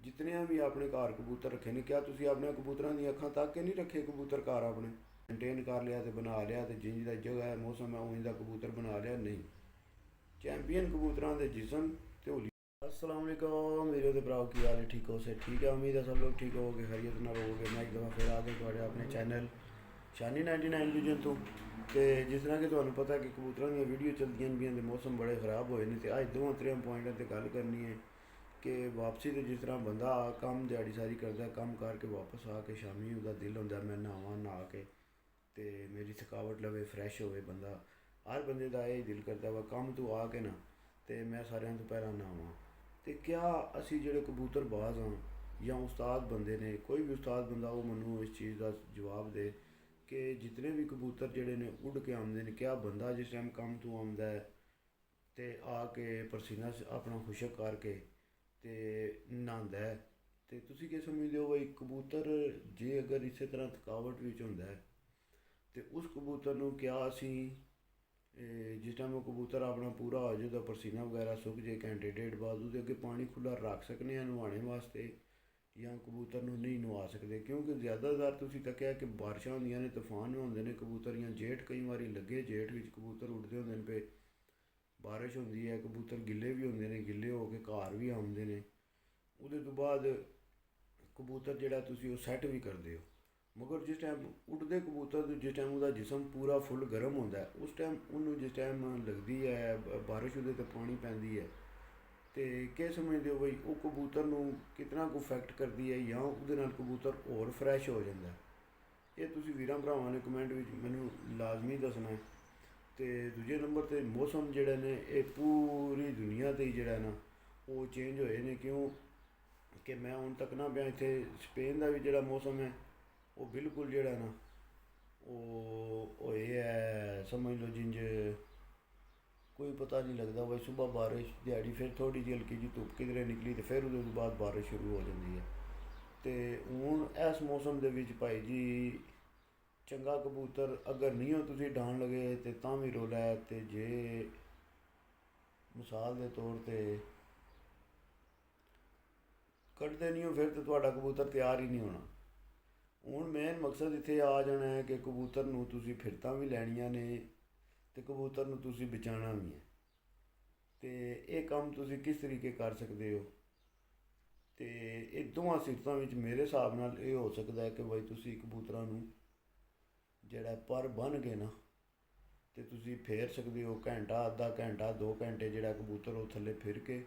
जितने भी अपने घर कबूतर रखे ने, क्या तुसी अपने कबूतरों दी अखां तक के नहीं रखे कबूतर घर अपने? मेनटेन कर लिया तो बना लिया, तो जिंज दा जगह है मौसम है उंज दा कबूतर बना लिया? नहीं। चैंपियन कबूतरों के जिसम ते होली। अस्सलाम वालेकुम मेरे तो भराओ, की हाल है? ठीक हो? से ठीक है, उम्मीद है सब लोग ठीक होगे, खैरियत ना रहोगे। मैं एक दफ़ा फिर आ गया थोड़े अपने चैनल शानी 99 विजन तो जिस तरह कि तुहानू पता है कि कबूतरों दी वीडियो चलदियां पियां ते मौसम बड़े खराब होए ने, ते अज 2-3 पॉइंटां ते गल करनी है कि वापसी तो जिस तरह बंदा कम दिहाड़ी सारी करता है, कम करके वापस आके शामी उसका दिल होंदा मैं नहावां, नहा के ते मेरी थकावट लवे, फ्रैश होवे बंदा। हर बंदे का यही दिल करता वा कम तो आके ना ते मैं सारिਆਂ ਤੋਂ ਪਹਿਲਾਂ नहावां। तो क्या असी ਜਿਹੜੇ कबूतरबाज हाँ या उस्ताद बंदे ने, कोई भी उस्ताद बंदा वो मैनू इस चीज़ का जवाब दे कि जितने भी कबूतर जड़े ने उड़ के आते हैं, क्या बंदा जिस टाइम कम तो आता है तो आके पसीना अपना खुशक करके ते नहांदा है, तो तुसी क्या समझते हो भाई कबूतर जे अगर इस तरह थकावट विच होंदा है तो उस कबूतर नू क्या असी जिस टाइम वो कबूतर अपना पूरा हो जाए, पसीना वगैरह सुक जाए, घंटे डेढ़ बाद उसके अगे पानी खुला रख सकते हैं नहाने वास्ते, या कबूतर नू नहीं नवा सकते? क्योंकि ज़्यादातर तुसी तक्या कि बारिशां होंदियां ने, तूफान होंदे ने, कबूतर या जेठ कई बारी लगे, जेठ विच कबूतर उड़दे होंदे ने पे, बारिश होंदी है कबूतर गिले भी होंदे ने, गिले हो के घर भी आउंदे ने। उहदे तो बाद कबूतर जिहड़ा तुसी ओह सैट भी करदे हो, मगर जिस टाइम उड़दे कबूतर जिस टाइम उसका जिसम पूरा फुल गर्म होंदा है, उस टाइम उन्होंने जिस टाइम लगती है बारिश उहदे ते पानी पैंदी है, तो क्या समझते हो भाई वो कबूतर नू कितना को इफैक्ट करती है, या उहदे नाल कबूतर होर फ्रैश हो जाता है? ये तुसी वीरां भरावां ने कमेंट विच मैनू लाजमी दसना है। तो दूजे नंबर ते मौसम जिहड़े ने ये पूरी दुनिया ते ही जिहड़ा है ना वो चेंज होए ने। क्यों कि मैं हुण तकना पिया इत्थे स्पेन का भी जिहड़ा मौसम है वो बिल्कुल जिहड़ा ना वो होए है, समझ लो जिंज कोई पता नहीं लगता भाई, सुबह बारिश, दिहाड़ी फिर थोड़ी जी हल्की जी धुप किधरे निकली तो फिर उसके बाद बारिश शुरू हो जाती है। तो हूँ इस मौसम के विच भाई जी चंगा कबूतर अगर नहीं हो तुसी डान लगे तो तां भी रोला है, तो जे मिसाल के तौर पर कड्ढदे नहीं हो फिर तो तुहाडा कबूतर तैयार ही नहीं होना। हूँ मेन मकसद इत्थे आ जाना है कि कबूतर नू तुसी फिरतां भी लैनियां ने ते कबूतर नू तुसी बचाना भी है, तो ये काम तुसी किस तरीके कर सकते हो? तो ये दोवां सिफतां विच मेरे हिसाब नाल ये हो सकता है कि भाई तुसी कबूतरां नू जिहड़ा पर बन के ना तो तुसी फेर सकते हो, घंटा अद्धा घंटा 2 घंटे जिहड़ा कबूतर वो थल्ले फिर के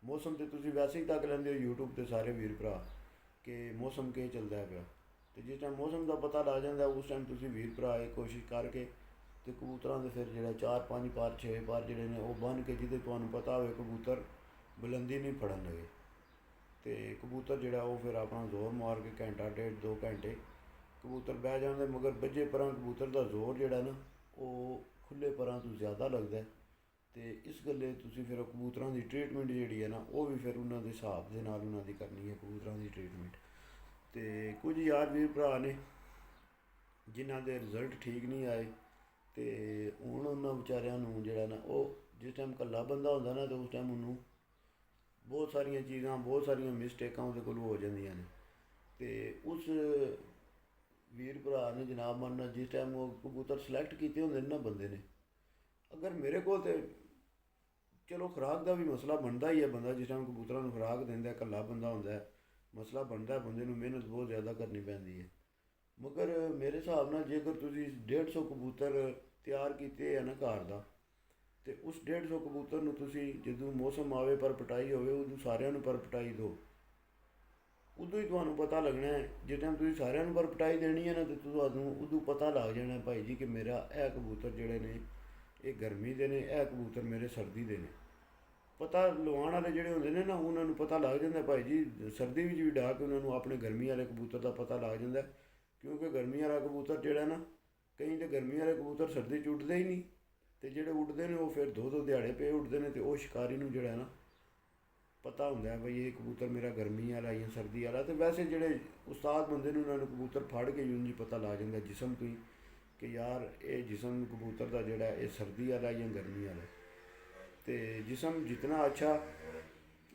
मौसम तो तुसी वैसे ही तक लैंदे हो यूट्यूब ते सारे वीर भरा कि मौसम केह् चलदा पिया, तो जिस टाइम मौसम का पता लग जाता है उस टाइम तुसी वीर भरा ये कोशिश करके तो कबूतरां दे फिर जिहड़ा 4-5 पर 6 पर जिहड़े ने वो बन के जिहदे तुहानू पता होवे कबूतर बुलंदी नहीं फड़न लगे, तो कबूतर जिहड़ा वो फिर अपना जोर मार के घंटा डेढ़ 2 घंटे कबूतर बह जाते, मगर बज्जे परां कबूतर का जोर जिहड़ा ना वो खुले परां तो ज़्यादा लगता है। तो इस गल्ले तुसी फिर कबूतरां की ट्रीटमेंट जिहड़ी है ना वो भी फिर उन्होंने हिसाब के नाल उन्होंने करनी है कबूतरां की ट्रीटमेंट। तो कुछ यार वीर भरा ने जिन्हों के रिजल्ट ठीक नहीं आए, तो हूँ उन्होंने बेचारियां जिहड़ा ना वो जिस टाइम कल्ला बंदा होंदा ना तो उस टाइम उन्होंने बहुत सारिया चीज़ां बहुत सारिया मिसटेकां उहदे कोलों हो जांदियां ने। तो उस वीर भरा ने जनाब मानना जिस टाइम वो कबूतर सलैक्ट किए होंगे ना बंदे ने, अगर मेरे को तो चलो खुराक का भी मसला बनता ही है, बंदा जिस टाइम कबूतरां नू खुराक देंदा कल्ला बंदा होंदा है मसला बनता है, बंदे नू मेहनत बहुत ज़्यादा करनी पैंदी है। मगर मेरे हिसाब नाल जेकर तुसी 150 कबूतर तैयार किए है ना घर का, तो उस 150 कबूतर नू तुसी जदों मौसम आवे पर पटाई होवे उदों सारिਆਂ नू पर पटाई दो, उदों ही तुहानू पता लगना है। जिस टाइम तुसी सारिਆਂ नू पर पटाई देनी है ना तो तुहानू उदों पता लग जाना है भाई जी कि मेरा यह कबूतर जिहड़े ने ये गर्मी दे ने, यह कबूतर मेरे सर्दी दे ने। पता लवाण वाले जिहड़े होंदे ने ना उन्होंने पता लग जाता भाई जी, सर्दी विच भी डा के उन्होंने अपने गर्मी वाले कबूतर का पता लग जाता है। क्योंकि गर्मी वाला कबूतर जिहड़ा ना कई तो गर्मी वाले कबूतर सर्दी च उड्डदे ही नहीं, तो जिहड़े उड्डदे ने वो फिर 2-2 दिहाड़े पे उड्डदे ने, तो वो शिकारी नू जिहड़ा ना पता होंदा है भाई ये कबूतर मेरा गर्मी वाला या सर्दी वाला। तो वैसे जिहड़े उस्ताद बंदे ने उन्होंने कबूतर फड़ के उंज ही पता लग जाता जिसम तो ही कि यार ये जिसम कबूतर का जिहड़ा ये सर्दी वाला या गर्मी वाला। तो जिसम जितना अच्छा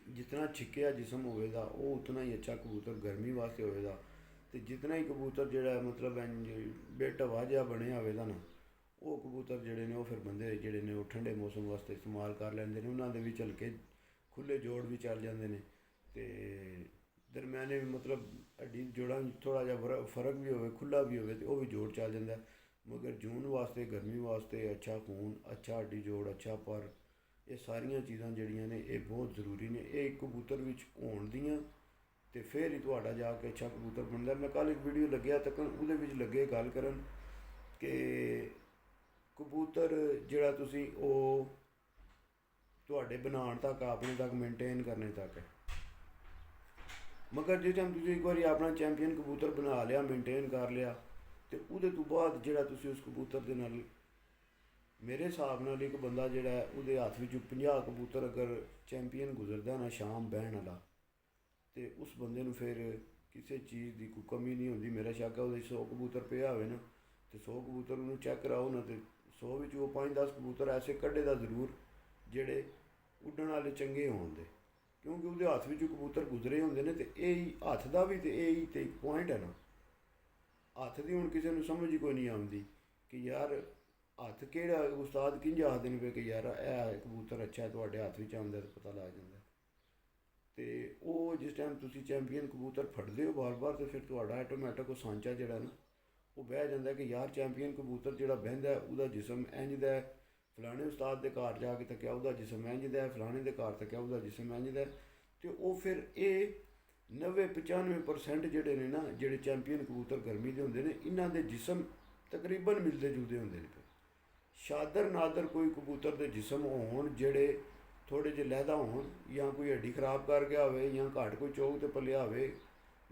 ਜਿਤਨਾ ਛਿੱਕਿਆ ਜਿਸਮ ਹੋਵੇਗਾ ਉਹ ਉਤਨਾ ਹੀ ਅੱਛਾ ਕਬੂਤਰ ਗਰਮੀ ਵਾਸਤੇ ਹੋਵੇਗਾ। ਤੇ ਜਿਤਨਾ ਹੀ ਕਬੂਤਰ ਜਿਹੜਾ ਮਤਲਬ ਇੰਜ ਬੇਟਵਾ ਜਿਹਾ ਬਣਿਆ ਹੋਵੇਗਾ ਨਾ, ਉਹ ਕਬੂਤਰ ਜਿਹੜੇ ਨੇ ਉਹ ਫਿਰ ਬੰਦੇ ਜਿਹੜੇ ਨੇ ਉਹ ਠੰਡੇ ਮੌਸਮ ਵਾਸਤੇ ਇਸਤੇਮਾਲ ਕਰ ਲੈਂਦੇ ਨੇ। ਉਹਨਾਂ ਦੇ ਵਿੱਚ ਹਲਕੇ ਖੁੱਲੇ ਜੋੜ ਵੀ ਚੱਲ ਜਾਂਦੇ ਨੇ ਤੇ ਦਰਮਿਆਨੇ ਮਤਲਬ ਹੱਡੀ ਜੋੜਾਂ ਵਿੱਚ ਥੋੜ੍ਹਾ ਜਿਹਾ ਫਰਕ ਵੀ ਹੋਵੇ, ਖੁੱਲਾ ਵੀ ਹੋਵੇ ਤੇ ਉਹ ਵੀ ਜੋੜ ਚੱਲ ਜਾਂਦਾ। ਮਗਰ ਜੂਨ ਵਾਸਤੇ, ਗਰਮੀ ਵਾਸਤੇ ਅੱਛਾ ਖੂਨ, ਅੱਛਾ ਹੱਡੀ ਜੋੜ, ਅੱਛਾ ਪਰ, ਇਹ ਸਾਰੀਆਂ ਚੀਜ਼ਾਂ ਜਿਹੜੀਆਂ ਨੇ ਇਹ ਬਹੁਤ ਜ਼ਰੂਰੀ ਨੇ। ਇਹ ਕਬੂਤਰ ਵਿੱਚ ਹੋਣ ਦੀਆਂ ਤੇ ਫਿਰ ਹੀ ਤੁਹਾਡਾ ਜਾ ਕੇ ਅੱਛਾ ਕਬੂਤਰ ਬਣਦਾ। ਮੈਂ ਕੱਲ੍ਹ ਇੱਕ ਵੀਡੀਓ ਲੱਗਿਆ ਤੱਕਣ ਉਹਦੇ ਵਿੱਚ ਲੱਗੇ ਗੱਲ ਕਰਨ ਕਿ ਕਬੂਤਰ ਜਿਹੜਾ ਤੁਸੀਂ ਉਹ ਤੁਹਾਡੇ ਬਣਾਉਣ ਤੱਕ, ਆਪਣੇ ਤੱਕ ਮੇਨਟੇਨ ਕਰਨੇ ਤੱਕ ਹੈ। ਮਗਰ ਜੇ ਟਾਈਮ ਤੁਸੀਂ ਇੱਕ ਵਾਰੀ ਆਪਣਾ ਚੈਂਪੀਅਨ ਕਬੂਤਰ ਬਣਾ ਲਿਆ, ਮੇਨਟੇਨ ਕਰ ਲਿਆ, ਤੇ ਉਹਦੇ ਤੋਂ ਬਾਅਦ ਜਿਹੜਾ ਤੁਸੀਂ ਉਸ ਕਬੂਤਰ ਦੇ ਨਾਲ, ਮੇਰੇ ਹਿਸਾਬ ਨਾਲ ਇੱਕ ਬੰਦਾ ਜਿਹੜਾ ਉਹਦੇ ਹੱਥ ਵਿੱਚ 50 ਕਬੂਤਰ ਅਗਰ ਚੈਂਪੀਅਨ ਗੁਜ਼ਰਦਾ ਨਾ ਸ਼ਾਮ ਬਹਿਣ ਵਾਲਾ, ਤੇ ਉਸ ਬੰਦੇ ਨੂੰ ਫਿਰ ਕਿਸੇ ਚੀਜ਼ ਦੀ ਕੋਈ ਕਮੀ ਨਹੀਂ ਹੁੰਦੀ। ਮੇਰਾ ਸ਼ੱਕ ਹੈ ਉਹਦੇ 100 ਕਬੂਤਰ ਪਿਆ ਹੋਵੇ ਨਾ, ਤੇ 100 ਕਬੂਤਰ ਉਹਨੂੰ ਚੈੱਕ ਕਰਾਓ ਨਾ, ਤੇ 100 ਵਿੱਚ ਉਹ 5-10 ਕਬੂਤਰ ਐਸੇ ਕੱਢੇ ਦਾ ਜ਼ਰੂਰ ਜਿਹੜੇ ਉੱਡਣ ਵਾਲੇ ਚੰਗੇ ਹੋਣ ਦੇ, ਕਿਉਂਕਿ ਉਹਦੇ ਹੱਥ ਵਿੱਚ ਕਬੂਤਰ ਗੁਜ਼ਰੇ ਹੁੰਦੇ ਨੇ। ਤੇ ਇਹ ਹੀ ਹੱਥ ਦਾ ਵੀ ਤੇ ਇਹ ਹੀ ਤੇ ਇੱਕ ਪੁਆਇੰਟ ਹੈ ਨਾ, ਹੱਥ ਦੀ ਹੁਣ ਕਿਸੇ ਨੂੰ ਸਮਝ ਹੀ ਕੋਈ ਨਹੀਂ ਆਉਂਦੀ ਕਿ ਯਾਰ ਹੱਥ ਕਿਹੜਾ, ਉਸਤਾਦ ਕਿੰਝ ਆਖਦੇ ਨੇ ਕਿ ਯਾਰ ਇਹ ਕਬੂਤਰ ਅੱਛਾ ਤੁਹਾਡੇ ਹੱਥ ਵਿੱਚ ਆਉਂਦਾ ਤਾਂ ਪਤਾ ਲੱਗ ਜਾਂਦਾ। ਤੇ ਉਹ ਜਿਸ ਟਾਈਮ ਤੁਸੀਂ ਚੈਂਪੀਅਨ ਕਬੂਤਰ ਫੜਦੇ ਹੋ ਬਾਰ-ਬਾਰ, ਤੇ ਫਿਰ ਤੁਹਾਡਾ ਆਟੋਮੈਟਿਕ ਉਹ ਸਾਂਚਾ ਜਿਹੜਾ ਨਾ ਉਹ ਬਹਿ ਜਾਂਦਾ ਕਿ ਯਾਰ ਚੈਂਪੀਅਨ ਕਬੂਤਰ ਜਿਹੜਾ ਬਹਿੰਦਾ ਉਹਦਾ ਜਿਸਮ ਇੰਝ ਦਾ, ਫਲਾਣੇ ਉਸਤਾਦ ਦੇ ਘਰ ਜਾ ਕੇ ਤੱਕਿਆ ਉਹਦਾ ਜਿਸਮ ਇੰਝ ਦਾ, ਫਲਾਣੇ ਦੇ ਘਰ ਤੱਕਿਆ ਉਹਦਾ ਜਿਸਮ ਇੰਝ ਦਾ। ਤੇ ਉਹ ਫਿਰ ਇਹ 90-95% ਜਿਹੜੇ ਨੇ ਨਾ, ਜਿਹੜੇ ਚੈਂਪੀਅਨ ਕਬੂਤਰ ਗਰਮੀ ਦੇ ਹੁੰਦੇ ਨੇ, ਇਹਨਾਂ ਦੇ ਜਿਸਮ ਤਕਰੀਬਨ ਮਿਲਦੇ ਜੁਲਦੇ ਹੁੰਦੇ ਨੇ। ਸ਼ਾਦਰ ਨਾਦਰ ਕੋਈ ਕਬੂਤਰ ਦੇ ਜਿਸਮ ਹੋਣ ਜਿਹੜੇ ਥੋੜ੍ਹੇ ਜਿਹੇ ਲਹਿਦਾ ਹੋਣ, ਜਾਂ ਕੋਈ ਹੱਡੀ ਖਰਾਬ ਕਰ ਗਿਆ ਹੋਵੇ, ਜਾਂ ਘੱਟ ਕੋਈ ਚੌਕ ਤੇ ਪਲਿਆ ਹੋਵੇ,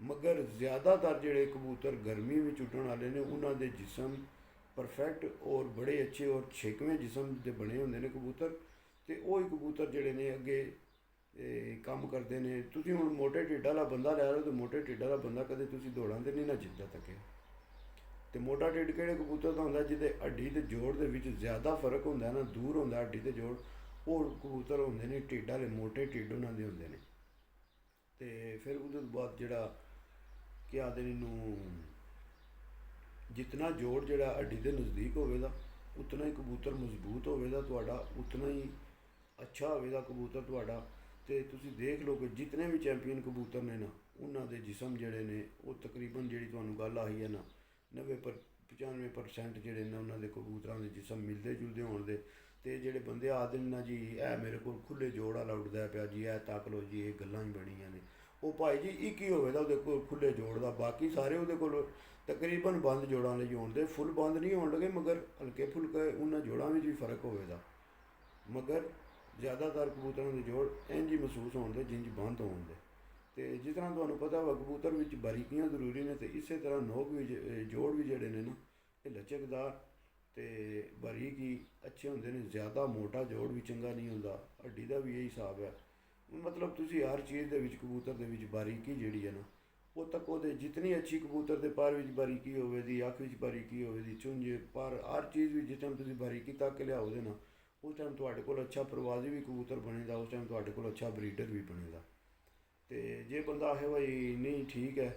ਮਗਰ ਜ਼ਿਆਦਾਤਰ ਜਿਹੜੇ ਕਬੂਤਰ ਗਰਮੀ ਵਿੱਚ ਉੱਡਣ ਵਾਲੇ ਨੇ ਉਹਨਾਂ ਦੇ ਜਿਸਮ ਪਰਫੈਕਟ ਔਰ ਬੜੇ ਅੱਛੇ ਔਰ ਛੇਕਵੇਂ ਜਿਸਮ ਦੇ ਬਣੇ ਹੁੰਦੇ ਨੇ ਕਬੂਤਰ। ਤੇ ਉਹ ਹੀ ਕਬੂਤਰ ਜਿਹੜੇ ਨੇ ਅੱਗੇ ਕੰਮ ਕਰਦੇ ਨੇ। ਤੁਸੀਂ ਹੁਣ ਮੋਟੇ ਢਿੱਡ ਵਾਲਾ ਬੰਦਾ ਲੈ ਲਓ, ਤੇ ਮੋਟੇ ਢਿੱਡ ਵਾਲਾ ਬੰਦਾ ਕਦੇ ਤੁਸੀਂ ਦੌੜਾਂ 'ਤੇ ਨਹੀਂ ਨਾ ਜਿੱਤਦਾ ਤੱਕਿਆ। ਤੇ ਮੋਟਾ ਢਿੱਡ ਕਿਹੜੇ ਕਬੂਤਰ ਦਾ ਹੁੰਦਾ, ਜਿਹਦੇ ਹੱਡੀ ਤੇ ਜੋੜ ਦੇ ਵਿੱਚ ਜ਼ਿਆਦਾ ਫਰਕ ਹੁੰਦਾ ਨਾ, ਦੂਰ ਹੁੰਦਾ ਹੱਡੀ ਤੇ ਜੋੜ, ਉਹ ਕਬੂਤਰ ਹੁੰਦੇ ਨੇ ਢਿੱਡ ਵਾਲੇ, ਮੋਟੇ ਢਿੱਡ ਉਹਨਾਂ ਦੇ ਹੁੰਦੇ ਨੇ। ਤੇ ਫਿਰ ਉਹਦੇ ਤੋਂ ਬਾਅਦ ਜਿਹੜਾ ਕੀ ਆਖਦੇ ਨੇ ਇਹਨੂੰ, ਜਿਤਨਾ ਜੋੜ ਜਿਹੜਾ ਹੱਡੀ ਦੇ ਨਜ਼ਦੀਕ ਹੋਵੇਗਾ ਉਤਨਾ ਹੀ ਕਬੂਤਰ ਮਜ਼ਬੂਤ ਹੋਵੇਗਾ ਤੁਹਾਡਾ, ਉਤਨਾ ਹੀ ਅੱਛਾ ਹੋਵੇਗਾ ਕਬੂਤਰ ਤੁਹਾਡਾ। ਤੇ ਤੁਸੀਂ ਦੇਖ ਲਓ ਕਿ ਜਿਤਨੇ ਵੀ ਚੈਂਪੀਅਨ ਕਬੂਤਰ ਨੇ ਨਾ, ਉਹਨਾਂ ਦੇ ਜਿਸਮ ਜਿਹੜੇ ਨੇ ਉਹ ਤਕਰੀਬਨ, ਜਿਹੜੀ ਤੁਹਾਨੂੰ ਗੱਲ ਆਈ ਹੈ ਨਾ, 90-95% ਜਿਹੜੇ ਨੇ ਉਹਨਾਂ ਦੇ ਕਬੂਤਰਾਂ ਦੇ ਜਿਸਮ ਮਿਲਦੇ ਜੁਲਦੇ ਹੋਣ ਦੇ। ਤੇ ਜਿਹੜੇ ਬੰਦੇ ਆਖਦੇ ਨੇ ਨਾ ਜੀ ਇਹ ਮੇਰੇ ਕੋਲ ਖੁੱਲੇ ਜੋੜ ਵਾਲਾ ਉੱਡਦਾ ਪਿਆ ਜੀ, ਇਹ ਤੱਕ ਲਓ ਜੀ, ਇਹ ਗੱਲਾਂ ਹੀ ਬਣੀਆਂ ਨੇ। ਉਹ ਭਾਈ ਜੀ ਇੱਕ ਹੀ ਹੋਵੇਗਾ ਉਹਦੇ ਕੋਲ ਖੁੱਲੇ ਜੋੜ ਦਾ, ਬਾਕੀ ਸਾਰੇ ਉਹਦੇ ਕੋਲ ਤਕਰੀਬਨ ਬੰਦ ਜੋੜਾਂ ਲਈ ਹੋਣ ਦੇ। ਫੁੱਲ ਬੰਦ ਨਹੀਂ ਹੋਣ ਲੱਗੇ, ਮਗਰ ਹਲਕੇ ਫੁਲਕੇ ਉਹਨਾਂ ਜੋੜਾਂ ਵਿੱਚ ਵੀ ਫਰਕ ਹੋਵੇਗਾ। ਮਗਰ ਜ਼ਿਆਦਾਤਰ ਕਬੂਤਰਾਂ ਦੇ ਜੋੜ ਇੰਝ ਹੀ ਮਹਿਸੂਸ ਹੋਣ ਦੇ ਜਿੰਝ ਬੰਦ ਹੋਣ ਦੇ। ਤੇ ਜਿਸ ਤਰ੍ਹਾਂ ਤੁਹਾਨੂੰ ਪਤਾ ਵਾ ਕਬੂਤਰ ਵਿੱਚ ਬਾਰੀਕੀਆਂ ਜ਼ਰੂਰੀ ਨੇ, ਤੇ ਇਸੇ ਤਰ੍ਹਾਂ ਨੋਕ ਵੀ ਜੋੜ ਵੀ ਜਿਹੜੇ ਨੇ ਨਾ ਇਹ ਲਚਕਦਾਰ ਤੇ ਬਾਰੀਕ ਹੀ ਅੱਛੇ ਹੁੰਦੇ ਨੇ। ਜ਼ਿਆਦਾ ਮੋਟਾ ਜੋੜ ਵੀ ਚੰਗਾ ਨਹੀਂ ਹੁੰਦਾ। ਹੱਡੀ ਦਾ ਵੀ ਇਹੀ ਹਿਸਾਬ ਹੈ। ਮਤਲਬ ਤੁਸੀਂ ਹਰ ਚੀਜ਼ ਦੇ ਵਿੱਚ ਕਬੂਤਰ ਦੇ ਵਿੱਚ ਬਾਰੀਕੀ ਜਿਹੜੀ ਹੈ ਨਾ, ਉਹ ਤੱਕ ਉਹਦੇ ਜਿਤਨੀ ਅੱਛੀ ਕਬੂਤਰ ਦੇ ਪਰ ਵਿੱਚ ਬਾਰੀਕੀ ਹੋਵੇ ਦੀ, ਅੱਖ ਵਿੱਚ ਬਾਰੀਕੀ ਹੋਵੇ ਦੀ, ਚੁੰਝ ਪਰ ਹਰ ਚੀਜ਼ ਵਿੱਚ ਜਿਸ ਟਾਈਮ ਤੁਸੀਂ ਬਾਰੀਕੀ ਤੱਕ ਲਿਆਓਗੇ ਨਾ, ਉਸ ਟਾਈਮ ਤੁਹਾਡੇ ਕੋਲ ਅੱਛਾ ਪ੍ਰਵਾਜ਼ੀ ਵੀ ਕਬੂਤਰ ਬਣੇਗਾ, ਉਸ ਟਾਈਮ ਤੁਹਾਡੇ ਕੋਲ ਅੱਛਾ ਬਰੀਡਰ ਵੀ ਬਣੇਗਾ। ਤੇ ਜੇ ਬੰਦਾ ਆਖੇ ਭਾਈ ਨਹੀਂ ਠੀਕ ਹੈ,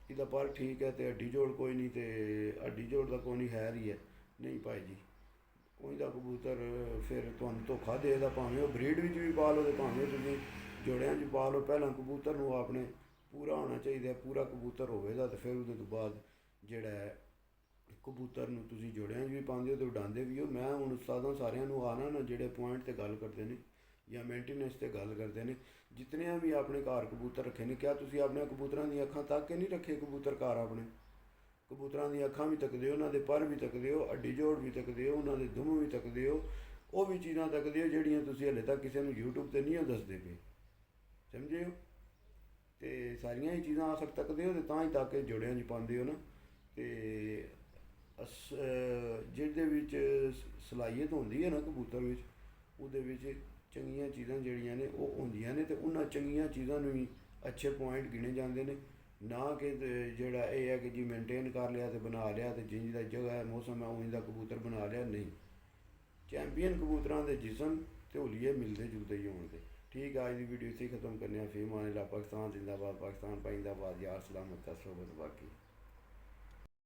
ਇਹਦਾ ਪਰ ਠੀਕ ਹੈ ਤੇ ਹੱਡੀ ਜੋੜ ਕੋਈ ਨਹੀਂ, ਤੇ ਹੱਡੀ ਜੋੜ ਦਾ ਕੋਈ ਨਹੀਂ ਹੈ ਹੀ ਹੈ, ਨਹੀਂ ਭਾਈ ਜੀ ਉਹਦਾ ਕਬੂਤਰ ਫਿਰ ਤੁਹਾਨੂੰ ਧੋਖਾ ਦੇਗਾ। ਭਾਵੇਂ ਉਹ ਬਰੀਡ ਵਿੱਚ ਵੀ ਪਾ ਲਓ ਤੇ ਭਾਵੇਂ ਤੁਸੀਂ ਜੋੜਿਆਂ 'ਚ ਪਾ ਲਓ, ਪਹਿਲਾਂ ਕਬੂਤਰ ਨੂੰ ਆਪਣੇ ਪੂਰਾ ਹੋਣਾ ਚਾਹੀਦਾ, ਪੂਰਾ ਕਬੂਤਰ ਹੋਵੇਗਾ। ਤੇ ਫਿਰ ਉਹਦੇ ਤੋਂ ਬਾਅਦ ਜਿਹੜਾ ਹੈ ਕਬੂਤਰ ਨੂੰ ਤੁਸੀਂ ਜੋੜਿਆਂ 'ਚ ਵੀ ਪਾਉਂਦੇ ਹੋ ਤੇ ਉਡਾਉਂਦੇ ਵੀ ਹੋ। ਮੈਂ ਹੁਣ ਉਸਤਾਦਾਂ ਸਾਰਿਆਂ ਨੂੰ ਆਣਾ ਨਾ ਜਿਹੜੇ ਪੁਆਇੰਟ 'ਤੇ ਗੱਲ ਕਰਦੇ ਨੇ ਜਾਂ ਮੇਨਟੇਨੈਂਸ 'ਤੇ ਗੱਲ ਕਰਦੇ ਨੇ, ਜਿਤਨੇ ਵੀ ਆਪਣੇ ਘਰ ਕਬੂਤਰ ਰੱਖੇ ਨੇ, ਕਿਆ ਤੁਸੀਂ ਆਪਣੇ ਕਬੂਤਰਾਂ ਦੀਆਂ ਅੱਖਾਂ ਤੱਕ ਕੇ ਨਹੀਂ ਰੱਖੇ ਕਬੂਤਰ ਘਰ ਆਪਣੇ? ਕਬੂਤਰਾਂ ਦੀਆਂ ਅੱਖਾਂ ਵੀ ਤੱਕਦੇ ਹੋ, ਉਹਨਾਂ ਦੇ ਪਰ ਵੀ ਤੱਕਦੇ ਹੋ, ਹੱਡੀ ਜੋੜ ਵੀ ਤੱਕਦੇ ਹੋ, ਉਹਨਾਂ ਦੇ ਦੁਮ ਵੀ ਤੱਕਦੇ ਹੋ। ਉਹ ਵੀ ਚੀਜ਼ਾਂ ਤੱਕਦੇ ਹੋ ਜਿਹੜੀਆਂ ਤੁਸੀਂ ਹਲੇ ਤੱਕ ਕਿਸੇ ਨੂੰ YouTube 'ਤੇ ਨਹੀਂ ਹੋ ਦੱਸਦੇ ਪਏ, ਸਮਝੇ ਹੋ? ਤੇ ਸਾਰੀਆਂ ਹੀ ਚੀਜ਼ਾਂ ਆਖਰ ਤੱਕਦੇ ਹੋ, ਤੇ ਤਾਂ ਹੀ ਤੱਕ ਕੇ ਜੋੜਿਆਂ 'ਚ ਪਾਉਂਦੇ ਹੋ ਨਾ। ਤੇ ਜਿਹਦੇ ਵਿੱਚ ਸਲਾਹੀਅਤ ਹੁੰਦੀ ਹੈ ਨਾ ਕਬੂਤਰ ਵਿੱਚ, ਉਹਦੇ ਵਿੱਚ ਚੰਗੀਆਂ ਚੀਜ਼ਾਂ ਜਿਹੜੀਆਂ ਨੇ ਉਹ ਹੁੰਦੀਆਂ ਨੇ, ਤੇ ਉਹਨਾਂ ਚੰਗੀਆਂ ਚੀਜ਼ਾਂ ਨੂੰ ਹੀ ਅੱਛੇ ਪੁਆਇੰਟ ਗਿਣੇ ਜਾਂਦੇ ਨੇ। ਨਾ ਕਿ ਜਿਹੜਾ ਇਹ ਹੈ ਕਿ ਜੀ ਮੇਨਟੇਨ ਕਰ ਲਿਆ ਤੇ ਬਣਾ ਲਿਆ, ਤੇ ਜਿੰਝ ਦਾ ਜਗ੍ਹਾ ਹੈ ਮੌਸਮ ਹੈ ਉਵੇਂ ਦਾ ਕਬੂਤਰ ਬਣਾ ਲਿਆ, ਨਹੀਂ। ਚੈਂਪੀਅਨ ਕਬੂਤਰਾਂ ਦੇ ਜਿਸਮ ਤੇ ਹੁਲੀਏ ਮਿਲਦੇ ਜੁਲਦੇ ਹੀ ਹੋਣਗੇ। ठीक है, आज की वीडियो इसे ख़त्म करने, फिर माने पाकिस्तान जिंदाबाद, पाकिस्तान पाइंदाबाद, यार सलामत का सोबत बाकी।